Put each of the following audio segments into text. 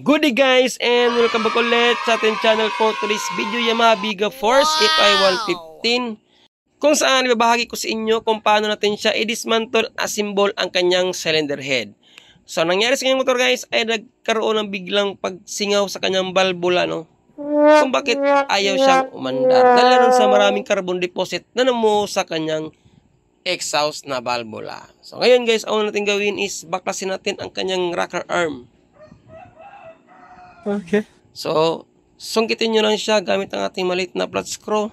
Good day guys, and welcome back ulit sa ating channel po. Today's video, Yamaha Biga Force FI115, kung saan ibabahagi ko sa inyo kung paano natin siya i-dismantle, assemble ang kanyang cylinder head. So nangyari sa kanyang motor guys ay nagkaroon ng biglang pagsingaw sa kanyang valvula, no? Kung bakit ayaw siyang umandar dahil sa maraming carbon deposit na namuo sa kanyang exhaust na valvula. So ngayon guys, ang natin gawin is baklasin natin ang kanyang rocker arm. Okay. So, sungkitin nyo lang siya gamit ang ating maliit na flat screw.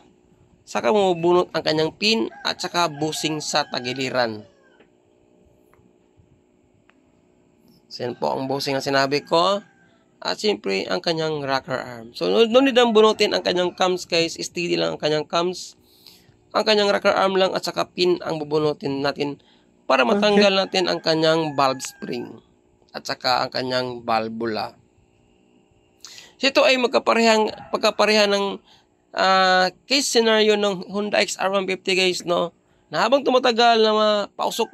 Saka mo bunot ang kanyang pin at saka busing sa tagiliran. So, yan po ang busing na sinabi ko. At siyempre, ang kanyang rocker arm. So, no need ang bunutin ang kanyang cams guys. Steady lang ang kanyang cams. Ang kanyang rocker arm lang at saka pin ang bubunutin natin para matanggal natin ang kanyang valve spring at saka ang kanyang valvula. So, ito ay pagkaparehan ng case scenario ng Honda XR150 guys, no? Na habang tumatagal na pausok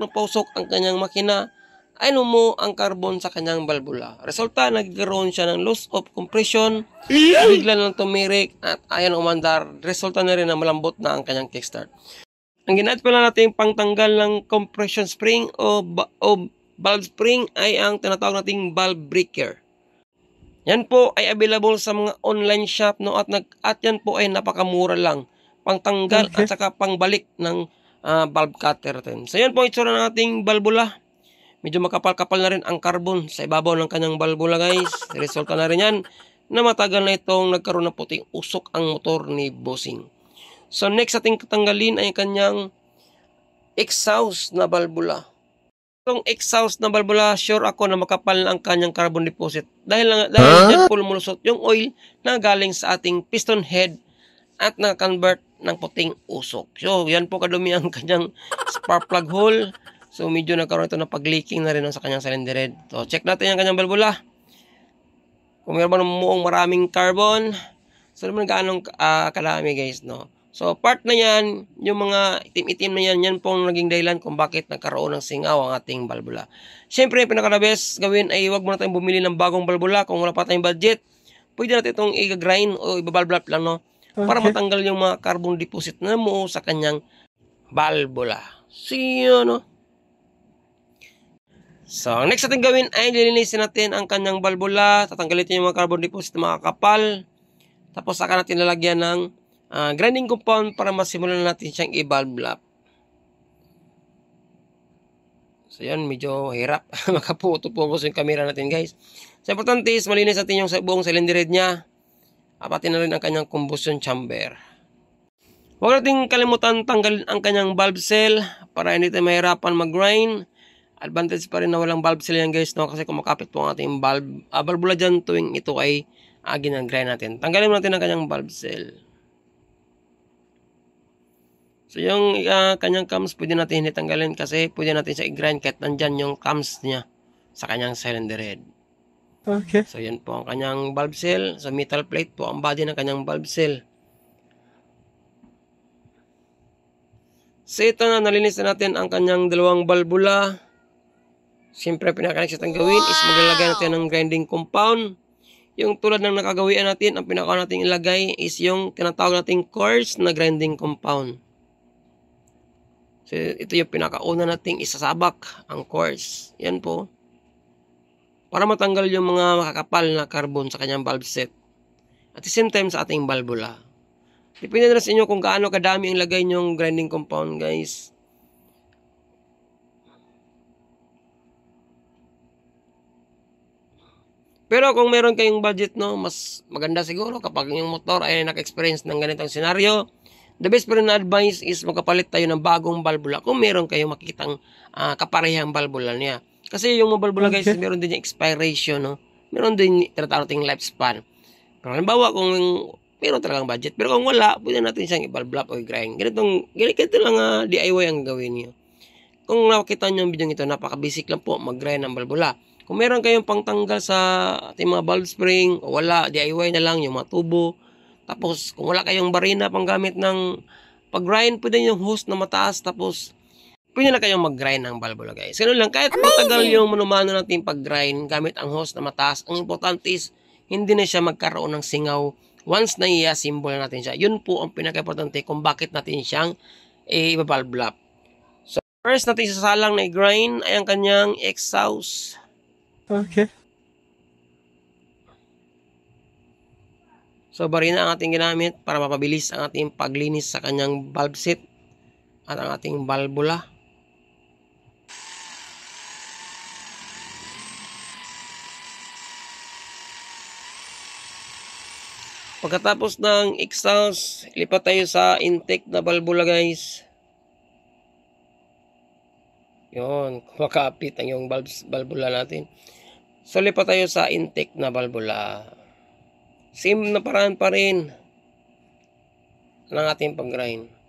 ang kanyang makina, ay numo ang carbon sa kanyang valvula. Resulta, nagkaroon siya ng loss of compression, bigla lang tumirik at ayan umandar. Resulta na rin na malambot na ang kanyang kickstart. Ang ginagawa pala natin pangtanggal ng compression spring o valve spring ay ang tinatawag nating valve breaker. Yan po ay available sa mga online shop, no? At yan po ay napakamura lang. Pangtanggal at saka pangbalik ng valve cutter natin. So yan po itsura ng ating valvula. Medyo makapal-kapal na rin ang carbon sa ibabaw ng kanyang valvula guys. Resulta na rin yan na matagal na itong nagkaroon ng puting usok ang motor ni Bossing. So next ating katanggalin ay kanyang exhaust na valvula. Itong exhaust na valvula, sure ako na makapal na ang kanyang carbon deposit. Dahil dyan po lumulusot yung oil na galing sa ating piston head at na-convert ng puting usok. So, yan po kadumi ang kanyang spark plug hole. So, medyo nagkaroon ito na pag-leaking na rin sa kanyang cylinder head. So, check natin yung kanyang valvula. Kung meron ba muong maraming carbon, so naman gaano kadami guys, no? So, part na yan, yung mga itim-itim na yan, yan pong naging dahilan kung bakit nagkaroon ng singaw ang ating valvula. Siyempre, pinaka-best gawin ay huwag muna tayong bumili ng bagong valvula kung wala pa tayong budget. Pwede natin itong i-grind o i-valve lang, no? Para matanggal yung mga carbon deposit na namuo sa kanyang valvula. So, yun, no? So, next natin gawin ay lilinisin natin ang kanyang valvula. Tatanggalin yung mga carbon deposit na mga kapal. Tapos, saka natin lalagyan ng grinding compound para masimulan natin siyang i-valve lap. So yan, medyo hirap. Makaputo-focus yung camera natin guys. So importante is malinis natin yung buong cylinder head niya. Pati na rin ang kanyang combustion chamber. Huwag natin kalimutan tanggalin ang kanyang valve seal para hindi tayo mahirapan mag-grind. Advantage pa rin na walang valve seal yan guys, no? Kasi kumakapit po ang ating valvula dyan tuwing ito ay ginag-grind natin. Tanggalin natin ang kanyang valve seal. So, yung kanyang cams, pwede natin hinitanggalin kasi pwede natin siya i-grind kahit nandyan yung cams niya sa kanyang cylinder head. Okay. So, yan po ang kanyang valve seal. So, metal plate po ang body ng kanyang valve seal. So, ito na, nalinis na natin ang kanyang dalawang valvula. Siyempre, pinaka-next natin gawin is maglalagay natin ng grinding compound. Yung tulad ng nakagawian natin, ang pinaka natin ilagay is yung tinatawag nating coarse na grinding compound. So, ito yung pinakauna nating isasabak, ang coarse. Yan po. Para matanggal yung mga makakapal na carbon sa kanyang valve set. At the same time sa ating valvula. Depende na sa inyo kung gaano kadami ang lagay nyong grinding compound, guys. Pero kung meron kayong budget, no, mas maganda siguro kapag yung motor ay naka-experience ng ganitong senaryo. The best pa rin na advice is magkapalit tayo ng bagong valvula kung meron kayong makikitang kaparehang valvula niya. Kasi yung mga valvula guys, meron din yung expiration, no? Meron din tinatawag nating lifespan. Pero halimbawa kung meron talagang budget, pero kung wala, pwede natin siyang i-valve lap o i-grind. Ganito lang DIY ang gawin niyo. Kung nakita niyo yung video ito, napaka-basic lang po mag-grind ng valvula. Kung meron kayong pangtanggal sa ating mga valve spring, o wala, DIY na lang yung mga tubo. Tapos, kung wala kayong barina pang gamit ng pag-grind, pwede yung hose na mataas. Tapos, pwede na kayong mag-grind ng valvula guys. Ganun lang, kahit matagal yung manumano natin pag-grind gamit ang hose na mataas, ang importante is hindi na siya magkaroon ng singaw once na i-assemble natin siya. Yun po ang pinaka-importante kung bakit natin siyang i-valve lap. So, first natin sasalang na i-grind ay ang kanyang exhaust. Okay. So, barina ang ating ginamit para mapabilis ang ating paglinis sa kanyang valve set at ang ating valvula. Pagkatapos ng exhaust, lipat tayo sa intake na valvula guys. Yun, makapit ang yung valvula natin. So, lipat tayo sa intake na valvula. Same na paraan pa rin ng ating pag-grind.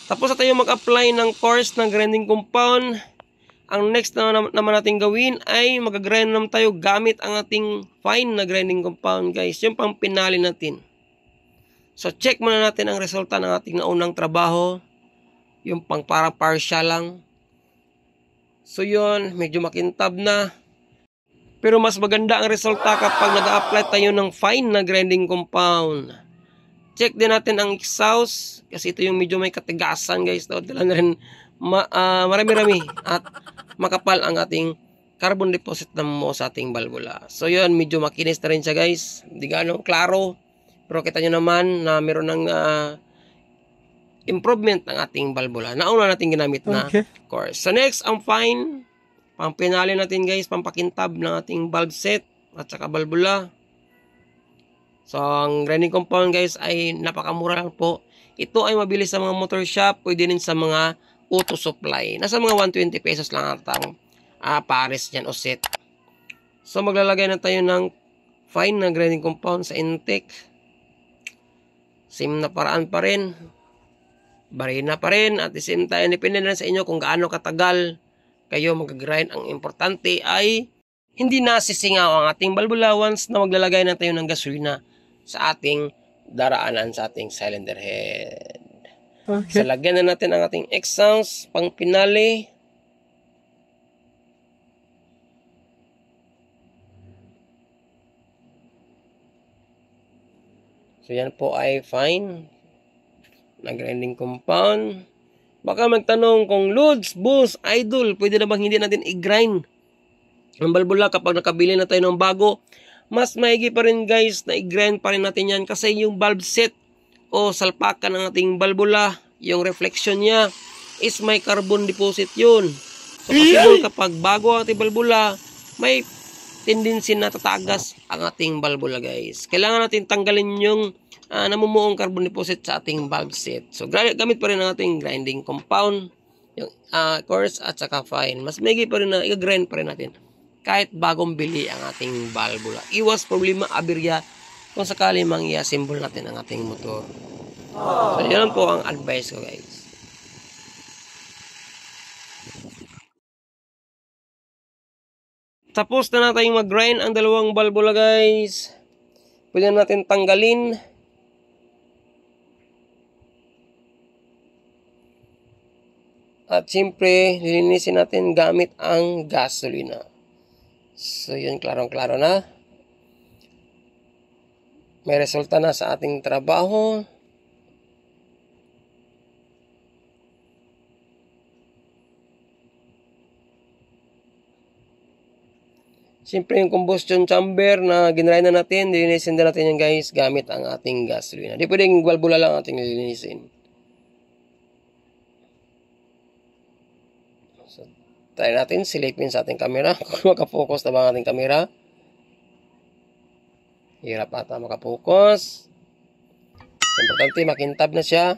Tapos na tayo mag-apply ng coarse na grinding compound. Ang next na naman natin gawin ay mag-grind naman tayo gamit ang ating fine na grinding compound guys. Yung pang pinali natin. So check muna natin ang resulta ng ating naunang trabaho. Yung pang parang partial lang. So yun, medyo makintab na. Pero mas maganda ang resulta kapag nag-apply tayo ng fine na grinding compound. Check din natin ang exhaust kasi ito yung medyo may katigasan guys. Dala na rin marami-rami at makapal ang ating carbon deposit na mo sa ating valvula. So yun, medyo makinis na rin siya guys. Hindi gano'ng klaro. Pero kita nyo naman na meron ng improvement ng ating valvula. Nauna natin ginamit na course. So next, ang fine. Pang pinali natin guys, pampakintab ng ating valve set at saka valvula. So, ang grinding compound guys ay napakamura lang po. Ito ay mabilis sa mga motor shop, pwede din sa mga auto supply. Nasa mga 120 pesos lang atang pares dyan o set. So, maglalagay na tayo ng fine na grinding compound sa intake. Same na paraan pa rin. Barina pa rin. At the same time, depende na sa inyo kung gaano katagal kayo mag-grind. Ang importante ay hindi nasisingaw ang ating valvula once na maglalagay na tayo ng gasolina sa ating daraanan sa ating cylinder head. So, lagyan na natin ang ating exhaust pang pinali. So, yan po ay fine na grinding compound. Baka magtanong kung Lods, Boss, Idol, pwede na bang hindi natin i-grind ang valvula kapag nakabili na tayo ng bago? Mas maigi pa rin guys na i-grind pa rin natin yan kasi yung valve set o salpakan ng ating valvula, yung reflection niya is may carbon deposit yun. So possible kapag bago ang ating valvula, may tendency na tatagas ang ating valvula guys. Kailangan natin tanggalin yung namumuong carbon deposit sa ating valve set. So gamit pa rin ang ating grinding compound, yung coarse at saka fine. Mas maigi pa rin na i-grind pa rin natin kahit bagong bili ang ating valvula. Iwas problema, aberya kung sakali mang i-assemble natin ang ating motor. So, yun po ang advice ko guys. Tapos na natin mag-grind ang dalawang valvula guys. Pwede natin tanggalin. At siyempre, lilinisin natin gamit ang gasolina. So, yun, klarong-klaro na. May resulta na sa ating trabaho. Siyempre, yung combustion chamber na ginray na natin, lilinisin na natin yan guys, gamit ang ating gasolina. Di pwedeng valvula lang ating lilinisin. So, try natin silipin sa ating camera kung makapokus na ba ang ating camera. Hirap ata makapokus. Importante makintab na siya.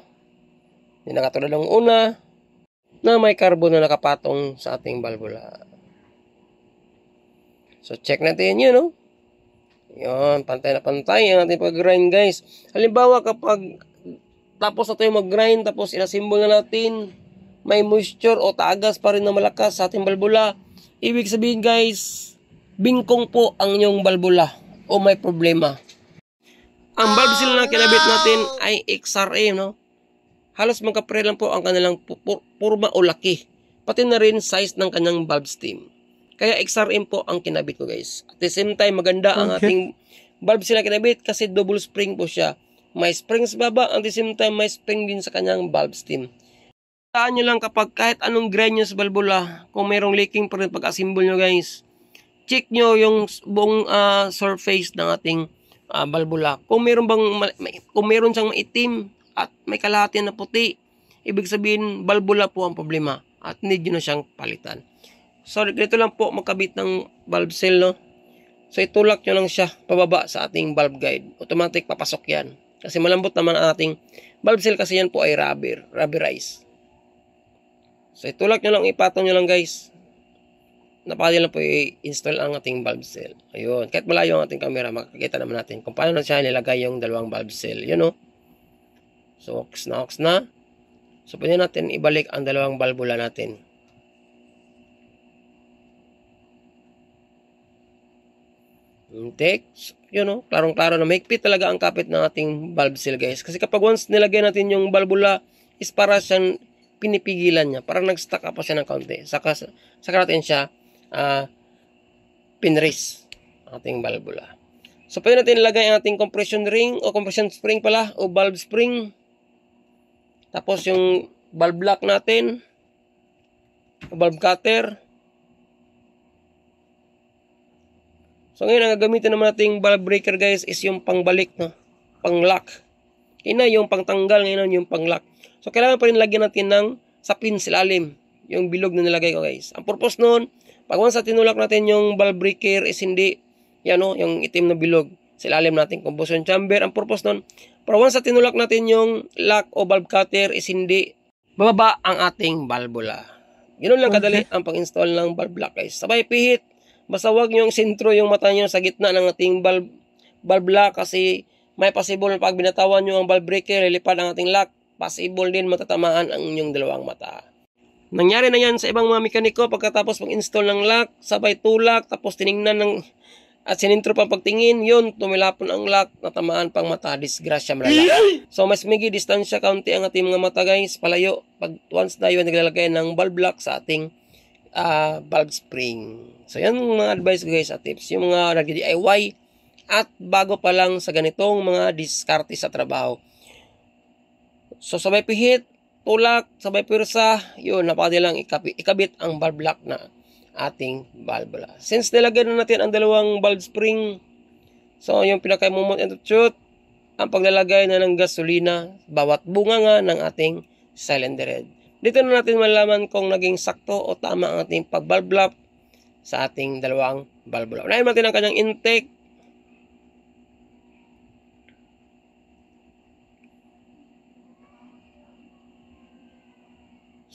Hindi na katulad ng una na may carbon na nakapatong sa ating valvula. So check natin yun, no? Yun, pantay na pantay ang ating pag-grind guys. Halimbawa kapag tapos na tayo mag-grind tapos inasimbol na natin, may moisture o tagas pa rin na malakas sa ating balbula, ibig sabihin guys, bingkong po ang inyong balbula o may problema. Ang valve seal na kinabit natin ay XRM, no? Halos magkapre lang po ang kanilang purma o laki. Pati na rin size ng kanyang valve stem. Kaya XRM po ang kinabit ko guys. At the same time, maganda ang ating valve seal na kinabit kasi double spring po siya. May spring sa baba, at the same time may spring din sa kanyang valve stem. Taan nyo lang kapag kahit anong grind nyo sa balbula, kung mayroong leaking pa rin pag-assemble nyo guys, check nyo yung buong surface ng ating balbula. Kung meron siyang maitim at may kalahati na puti, ibig sabihin balbula po ang problema at need nyo na siyang palitan. So dito lang po magkabit ng valve seal, no? So itulak nyo lang siya pababa sa ating valve guide. Automatic papasok yan. Kasi malambot naman ang ating valve seal kasi yan po ay rubberized. So itulak nyo lang, ipatong nyo lang guys. Napakali lang po i-install ang ating valve seal. Ayun. Kahit malayo ang ating camera, makikita naman natin kung paano na siya nilagay yung dalawang valve seal. Yun, no? So, ox na. So, pwede natin ibalik ang dalawang balbula natin. Intake. Yun, no? Klarong-klaro na mahigpit talaga ang kapit ng ating valve seal, guys. Kasi kapag once nilagay natin yung balbula, is para siyang pinipigilan niya. Parang nag-stuck pa siya ng kaunti. Saka natin siya pinrace ating balbula. So, pwede natin ilagay ang ating compression ring o compression spring pala o valve spring. Tapos yung valve lock natin o valve cutter. So, ngayon ang gagamitin naman nating valve breaker guys is yung pangbalik, no? Pang-lock. Ina yung pangtanggal, ngayon yung pang-lock. So, kailangan pa rin lagyan natin ng sapin sa ilalim. Yung bilog na nilagay ko guys. Ang purpose nun, pag once na tinulak natin yung valve breaker is hindi, yan o, yung itim na bilog sa ilalim natin combustion chamber. Ang purpose nun, pag once na tinulak natin yung lock o valve cutter is hindi bababa ang ating valvula. Ganoon lang kadali ang pag-install ng valve lock guys. Sabay pihit. Basta wag nyo yung sentro yung mata nyo sa gitna ng ating valve lock kasi may possible pag binatawan nyo ang valve breaker, lilipad ang ating lock. Possible din matatamaan ang inyong dalawang mata. Nangyari na yan sa ibang mga mekaniko pagkatapos mag-install ng lock, sabay tulak, tapos tiningnan ng at sinintro pa pagtingin, yun, tumilapon ang lock, natamaan pang mata, disgrasya malala. So, mas migi distansya kaunti ang ating mga mata guys, palayo, pag once na yun, naglalagay ng valve lock sa ating valve spring. So, yan mga advice ko guys at tips, yung mga nag-DIY at bago pa lang sa ganitong mga diskarte sa trabaho. So, sabay pihit, tulak, sabay pwersa, yun, napakadi lang ikabit ang valve lock na ating valvula. Since nilagyan na natin ang dalawang valve spring, so yung pinaka-moment and truth, ang paglalagay na ng gasolina, bawat bunga nga ng ating cylinder head. Dito na natin malaman kung naging sakto o tama ang ating pag-valve lock sa ating dalawang valvula. Unahin natin ang kanyang intake.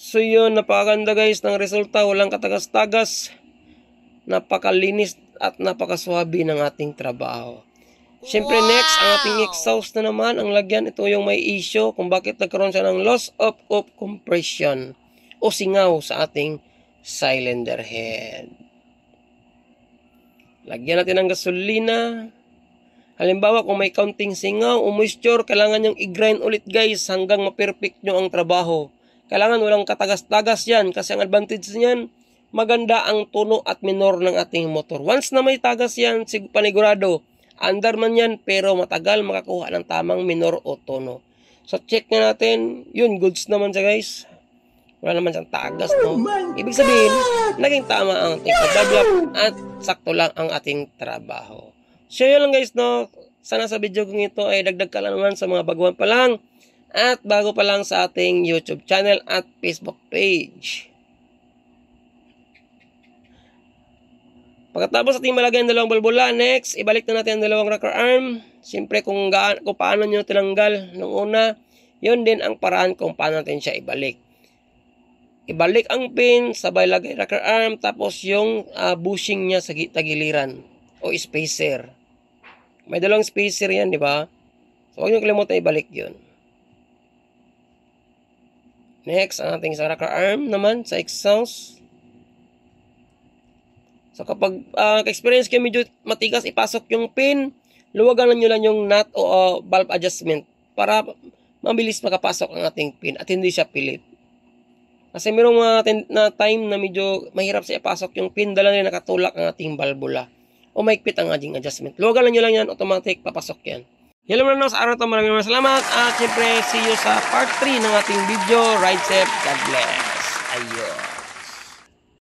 So yun, napakaganda guys ng resulta, walang katagas-tagas, napakalinis at napakaswabe ng ating trabaho. Siyempre next, ang ating exhaust na naman, ang lagyan, ito yung may issue kung bakit nagkaroon siya ng loss of compression o singaw sa ating cylinder head. Lagyan natin ng gasolina. Halimbawa, kung may counting singaw o moisture, kailangan nyong i-grind ulit guys hanggang ma-perfect nyo ang trabaho. Kailangan walang katagas-tagas yan kasi ang advantage niyan, maganda ang tono at minor ng ating motor. Once na may tagas yan, panigurado, under man yan pero matagal makakuha ng tamang minor o tono. So check na natin, yun, goods naman siya guys. Wala naman siyang tagas, no? Ibig sabihin, naging tama ang ating pag-develop at sakto lang ang ating trabaho. So yun lang guys, no? Sana sa video kong ito ay dagdag ka lang naman sa mga baguhan pa lang. At bago pa lang sa ating YouTube channel at Facebook page. Pagkatapos ating malagay ang dalawang balbula, next, ibalik na natin ang dalawang rocker arm. Siyempre kung paano nyo tinanggal nung una, yun din ang paraan kung paano natin siya ibalik. Ibalik ang pin, sabay lagay rocker arm, tapos yung bushing niya sa tagiliran o spacer. May dalawang spacer yan, di ba? So huwag nyo kalimutan ibalik yun. Next, ang ating sa rocker arm naman sa exhaust. So kapag experience kayo medyo matigas ipasok yung pin, luwagan nyo lang yung nut o valve adjustment para mabilis makapasok ang ating pin at hindi siya pilit. Kasi mayroong mga na time na medyo mahirap siya ipasok yung pin dahil na nakatulak ang ating valvula o maikpit ang ating adjustment. Luwagan nyo lang yan, automatic papasok yan. Hello mga sa araw ito, maraming salamat at syempre see you sa part 3 ng ating video. Ride safe, God bless. Ayun.